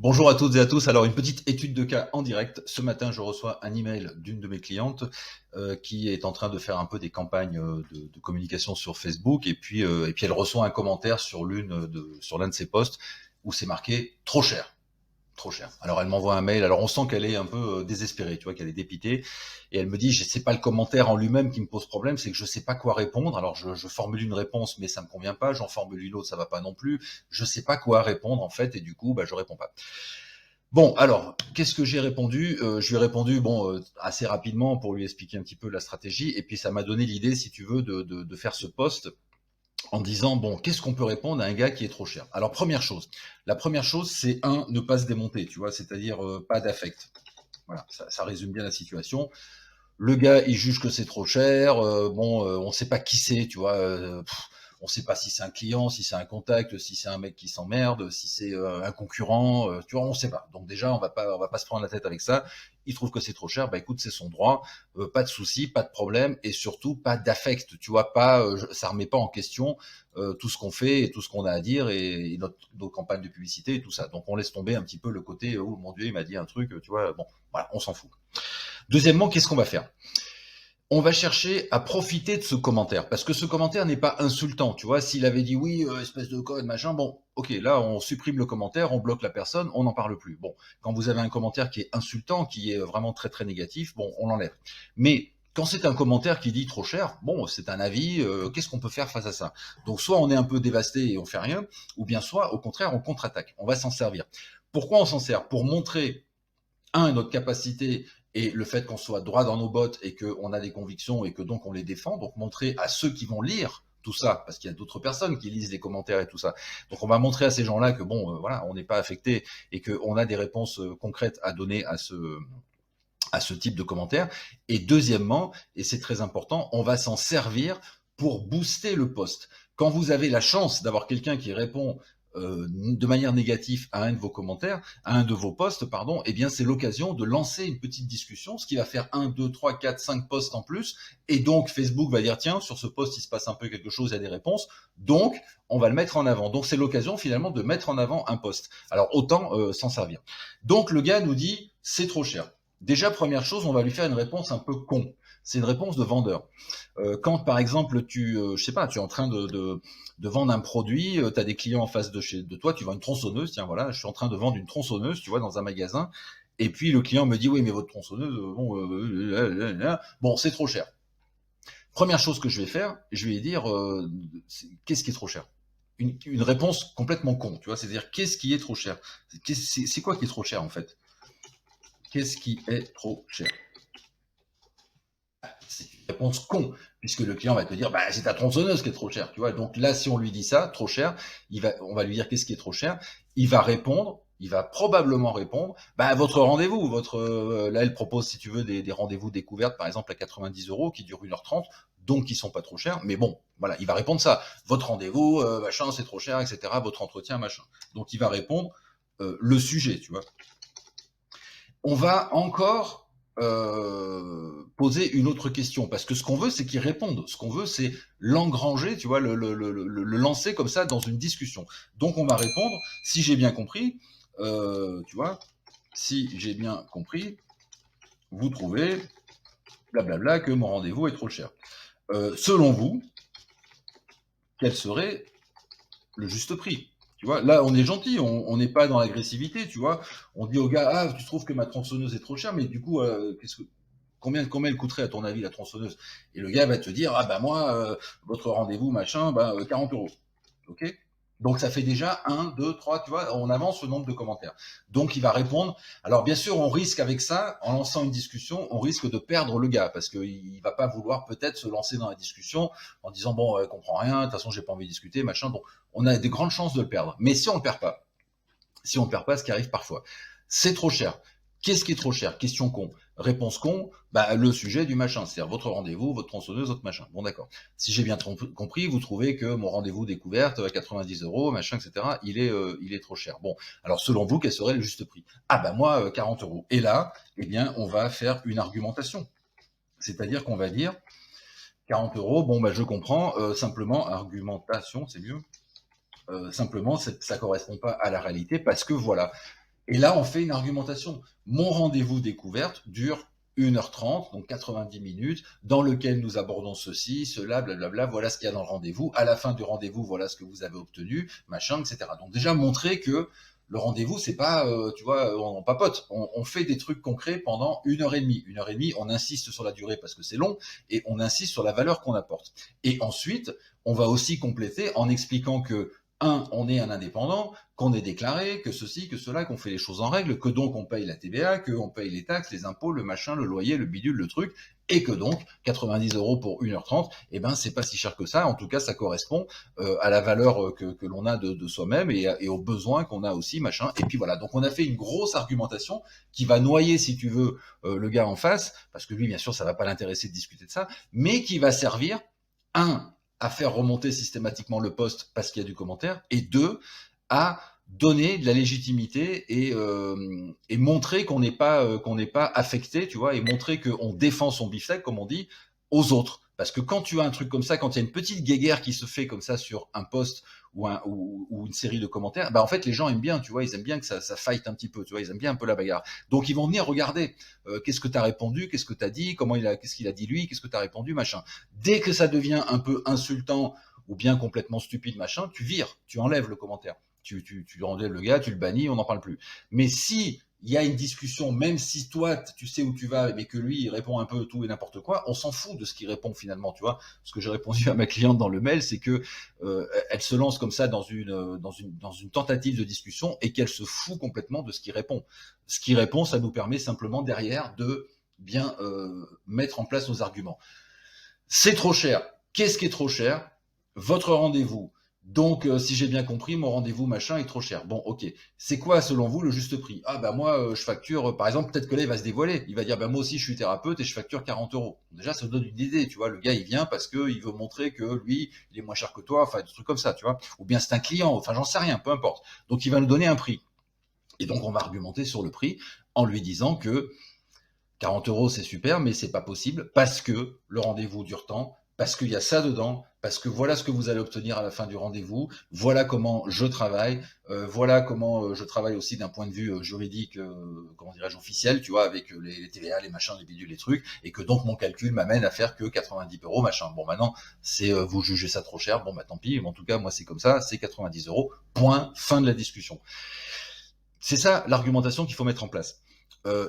Bonjour à toutes et à tous. Alors, une petite étude de cas en direct. Ce matin, je reçois un email d'une de mes clientes qui est en train de faire un peu des campagnes de communication sur Facebook et puis elle reçoit un commentaire sur l'un de ses posts où c'est marqué trop cher. Trop cher. Alors elle m'envoie un mail. Alors on sent qu'elle est un peu désespérée, tu vois, qu'elle est dépitée. Et elle me dit, c'est pas le commentaire en lui-même qui me pose problème, c'est que je sais pas quoi répondre. Alors je formule une réponse, mais ça me convient pas. J'en formule une autre, ça va pas non plus. Je sais pas quoi répondre en fait, et du coup, je réponds pas. Bon, alors, qu'est-ce que j'ai répondu Je lui ai répondu, assez rapidement pour lui expliquer un petit peu la stratégie, et puis ça m'a donné l'idée, si tu veux, de faire ce post en disant, bon, qu'est-ce qu'on peut répondre à un gars qui est trop cher? Alors, la première chose, c'est ne pas se démonter, tu vois, c'est-à-dire pas d'affect. Voilà, ça résume bien la situation. Le gars, il juge que c'est trop cher. On sait pas qui c'est, tu vois. On sait pas si c'est un client, si c'est un contact, si c'est un mec qui s'emmerde, si c'est un concurrent. Tu vois, on sait pas. Donc déjà, on va pas se prendre la tête avec ça. Il trouve que c'est trop cher. Bah écoute, c'est son droit. Pas de souci, pas de problème, et surtout pas d'affect. Tu vois, pas, ça remet pas en question tout ce qu'on fait et tout ce qu'on a à dire et nos campagnes de publicité et tout ça. Donc on laisse tomber un petit peu le côté oh mon Dieu, il m'a dit un truc. Tu vois, bon, voilà, on s'en fout. Deuxièmement, qu'est-ce qu'on va faire? On va chercher à profiter de ce commentaire, parce que ce commentaire n'est pas insultant, tu vois. S'il avait dit oui, espèce de code, machin, bon, ok, là, on supprime le commentaire, on bloque la personne, on n'en parle plus. Bon, quand vous avez un commentaire qui est insultant, qui est vraiment très très négatif, bon, on l'enlève. Mais quand c'est un commentaire qui dit trop cher, bon, c'est un avis, qu'est-ce qu'on peut faire face à ça? Donc, soit on est un peu dévasté et on fait rien, ou bien soit, au contraire, on contre-attaque, on va s'en servir. Pourquoi on s'en sert? Pour montrer notre capacité et le fait qu'on soit droit dans nos bottes et qu'on a des convictions et que donc on les défend, donc montrer à ceux qui vont lire tout ça, parce qu'il y a d'autres personnes qui lisent les commentaires et tout ça. Donc on va montrer à ces gens-là que bon, voilà, on n'est pas affecté et qu'on a des réponses concrètes à donner à ce type de commentaires. Et deuxièmement, et c'est très important, on va s'en servir pour booster le post. Quand vous avez la chance d'avoir quelqu'un qui répond de manière négative à un de vos commentaires, à un de vos posts, pardon, eh bien c'est l'occasion de lancer une petite discussion, ce qui va faire 1, 2, 3, 4, 5 posts en plus, et donc Facebook va dire tiens, sur ce post il se passe un peu quelque chose, il y a des réponses, donc on va le mettre en avant. Donc c'est l'occasion finalement de mettre en avant un post. Alors autant s'en servir. Donc le gars nous dit c'est trop cher. Déjà, première chose, on va lui faire une réponse un peu con. C'est une réponse de vendeur. Quand, par exemple, je sais pas, tu es en train de vendre un produit, tu as des clients en face de toi, tu vends une tronçonneuse, tiens, voilà, je suis en train de vendre une tronçonneuse, tu vois, dans un magasin, et puis le client me dit, oui, mais votre tronçonneuse, bon, c'est trop cher. Première chose que je vais faire, je vais dire, qu'est-ce qui est trop cher? Une réponse complètement con, tu vois, c'est-à-dire, qu'est-ce qui est trop cher? C'est quoi qui est trop cher, en fait? Qu'est-ce qui est trop cher? C'est une réponse con, puisque le client va te dire, bah, c'est ta tronçonneuse qui est trop chère, tu vois. Donc là, si on lui dit ça, trop cher, on va lui dire qu'est-ce qui est trop cher. Il va répondre, il va probablement répondre, bah, votre rendez-vous, là, elle propose, si tu veux, des rendez-vous découvertes, par exemple, à 90 euros, qui durent 1h30, donc qui sont pas trop chers. Mais bon, voilà, il va répondre ça. Votre rendez-vous, machin, c'est trop cher, etc. Votre entretien, machin. Donc il va répondre le sujet, tu vois. On va encore poser une autre question, parce que ce qu'on veut, c'est qu'il réponde. Ce qu'on veut, c'est l'engranger, tu vois, le lancer comme ça dans une discussion. Donc on va répondre, si j'ai bien compris, tu vois, si j'ai bien compris, vous trouvez, blablabla, que mon rendez-vous est trop cher. Selon vous, quel serait le juste prix? Tu vois, là, on est gentil, on n'est pas dans l'agressivité, tu vois. On dit au gars, ah, tu trouves que ma tronçonneuse est trop chère, mais du coup, combien elle coûterait à ton avis la tronçonneuse? Et le gars va te dire, ah bah moi, votre rendez-vous, machin, 40 euros. Ok? Donc ça fait déjà 1, 2, 3, tu vois, on avance le nombre de commentaires. Donc il va répondre. Alors bien sûr, on risque avec ça, en lançant une discussion, on risque de perdre le gars, parce qu'il va pas vouloir peut-être se lancer dans la discussion en disant, bon, comprend rien, de toute façon, j'ai pas envie de discuter, machin. Bon, on a des grandes chances de le perdre. Mais si on ne perd pas, ce qui arrive parfois, c'est trop cher. Qu'est-ce qui est trop cher? Question con. Réponse con, bah, le sujet du machin, c'est-à-dire votre rendez-vous, votre tronçonneuse, votre machin. Bon, d'accord. Si j'ai bien compris, vous trouvez que mon rendez-vous découverte à 90 euros, machin, etc., il est trop cher. Bon, alors selon vous, quel serait le juste prix? Ah bah moi, 40 euros. Et là, eh bien, on va faire une argumentation. C'est-à-dire qu'on va dire 40 euros, bon, bah je comprends, simplement, argumentation, c'est mieux. Simplement, ça correspond pas à la réalité parce que voilà, Et là, on fait une argumentation. Mon rendez-vous découverte dure 1h30, donc 90 minutes, dans lequel nous abordons ceci, cela, blablabla, voilà ce qu'il y a dans le rendez-vous. À la fin du rendez-vous, voilà ce que vous avez obtenu, machin, etc. Donc déjà montrer que le rendez-vous, c'est pas, tu vois, on papote. On fait des trucs concrets pendant 1h30. 1h30, on insiste sur la durée parce que c'est long, et on insiste sur la valeur qu'on apporte. Et ensuite, on va aussi compléter en expliquant que on est un indépendant, qu'on est déclaré, que ceci, que cela, qu'on fait les choses en règle, que donc on paye la TVA, qu'on paye les taxes, les impôts, le machin, le loyer, le bidule, le truc, et que donc 90 € pour 1h30, eh ben c'est pas si cher que ça. En tout cas, ça correspond à la valeur que l'on a de soi-même et aux besoins qu'on a aussi, machin. Et puis voilà. Donc on a fait une grosse argumentation qui va noyer, si tu veux, le gars en face, parce que lui, bien sûr, ça va pas l'intéresser de discuter de ça, mais qui va servir à faire remonter systématiquement le post parce qu'il y a du commentaire, et 2, à donner de la légitimité et montrer qu'on n'est pas affecté, tu vois, et montrer qu'on défend son beefsteak, comme on dit, aux autres. Parce que quand tu as un truc comme ça, quand il y a une petite guéguerre qui se fait comme ça sur un post ou une série de commentaires, bah en fait les gens aiment bien, tu vois, ils aiment bien que ça fight un petit peu, tu vois, ils aiment bien un peu la bagarre. Donc ils vont venir regarder qu'est-ce que tu as répondu, qu'est-ce que tu as dit, qu'est-ce qu'il a dit lui, qu'est-ce que tu as répondu, machin. Dès que ça devient un peu insultant ou bien complètement stupide, machin, tu vires, tu enlèves le commentaire. Tu enlèves le gars, tu le bannis, on n'en parle plus. Mais si il y a une discussion, même si toi, tu sais où tu vas, mais que lui, il répond un peu tout et n'importe quoi, on s'en fout de ce qu'il répond finalement, tu vois. Ce que j'ai répondu à ma cliente dans le mail, c'est que elle se lance comme ça dans une tentative de discussion et qu'elle se fout complètement de ce qu'il répond. Ce qu'il répond, ça nous permet simplement derrière de bien mettre en place nos arguments. C'est trop cher. Qu'est-ce qui est trop cher? Votre rendez-vous. Donc, si j'ai bien compris, mon rendez-vous machin est trop cher. Bon, ok. C'est quoi, selon vous, le juste prix? Ah, bah moi, je facture, par exemple, peut-être que là, il va se dévoiler. Il va dire, bah moi aussi, je suis thérapeute et je facture 40 euros. Déjà, ça donne une idée, tu vois. Le gars, il vient parce qu'il veut montrer que lui, il est moins cher que toi, enfin, des trucs comme ça, tu vois. Ou bien c'est un client, enfin, j'en sais rien, peu importe. Donc, il va nous donner un prix. Et donc, on va argumenter sur le prix en lui disant que 40 euros, c'est super, mais c'est pas possible parce que le rendez-vous dure tant, parce qu'il y a ça dedans, parce que voilà ce que vous allez obtenir à la fin du rendez-vous, voilà comment je travaille, voilà comment je travaille aussi d'un point de vue juridique, comment dirais-je, officiel, tu vois, avec les TVA, les machins, les bidules, les trucs, et que donc mon calcul m'amène à faire que 90 euros, machin. Bon, maintenant, c'est vous jugez ça trop cher, bon, bah tant pis, mais en tout cas, moi, c'est comme ça, c'est 90 euros, point, fin de la discussion. C'est ça l'argumentation qu'il faut mettre en place.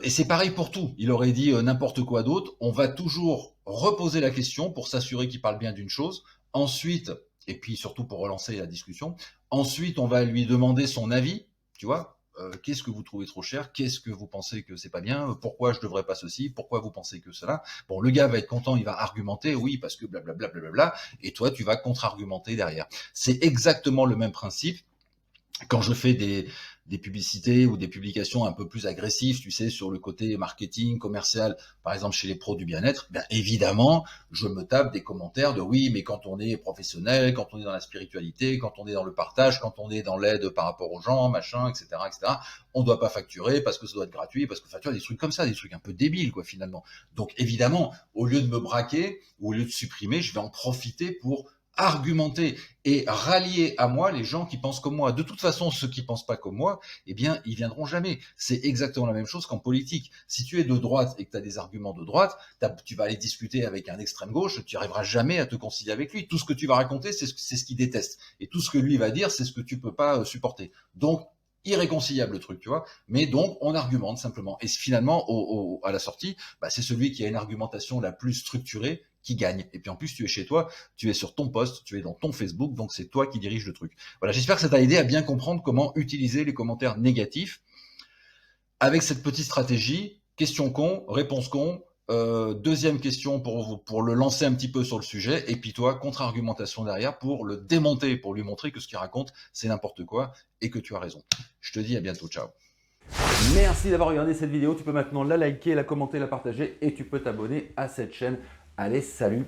Et c'est pareil pour tout. Il aurait dit n'importe quoi d'autre. On va toujours reposer la question pour s'assurer qu'il parle bien d'une chose. Ensuite, et puis surtout pour relancer la discussion, ensuite on va lui demander son avis, tu vois. Qu'est-ce que vous trouvez trop cher? Qu'est-ce que vous pensez que c'est pas bien? Pourquoi je devrais pas ceci? Pourquoi vous pensez que cela? Bon, le gars va être content, il va argumenter, oui, parce que blablabla, blablabla, et toi, tu vas contre-argumenter derrière. C'est exactement le même principe quand je fais des publicités ou des publications un peu plus agressives, tu sais, sur le côté marketing, commercial, par exemple chez les pros du bien-être, bien évidemment, je me tape des commentaires de oui, mais quand on est professionnel, quand on est dans la spiritualité, quand on est dans le partage, quand on est dans l'aide par rapport aux gens, machin, etc., on doit pas facturer parce que ça doit être gratuit, parce que facturer des trucs comme ça, des trucs un peu débiles, quoi, finalement. Donc, évidemment, au lieu de me braquer, ou au lieu de supprimer, je vais en profiter pour argumenter et rallier à moi les gens qui pensent comme moi. De toute façon, ceux qui pensent pas comme moi, eh bien, ils viendront jamais. C'est exactement la même chose qu'en politique. Si tu es de droite et que tu as des arguments de droite, tu vas aller discuter avec un extrême gauche, tu n'arriveras jamais à te concilier avec lui. Tout ce que tu vas raconter, c'est ce qu'il déteste. Et tout ce que lui va dire, c'est ce que tu peux pas supporter. Donc, irréconciliable le truc, tu vois. Mais donc, on argumente simplement. Et finalement, à la sortie, bah, c'est celui qui a une argumentation la plus structurée qui gagne. Et puis en plus, tu es chez toi, tu es sur ton poste, tu es dans ton Facebook, donc c'est toi qui dirige le truc. Voilà, j'espère que ça t'a aidé à bien comprendre comment utiliser les commentaires négatifs avec cette petite stratégie. Question con, réponse con. Deuxième question pour le lancer un petit peu sur le sujet, et puis toi, contre-argumentation derrière pour le démonter, pour lui montrer que ce qu'il raconte, c'est n'importe quoi et que tu as raison. Je te dis à bientôt, ciao. Merci d'avoir regardé cette vidéo. Tu peux maintenant la liker, la commenter, la partager et tu peux t'abonner à cette chaîne. Allez, salut!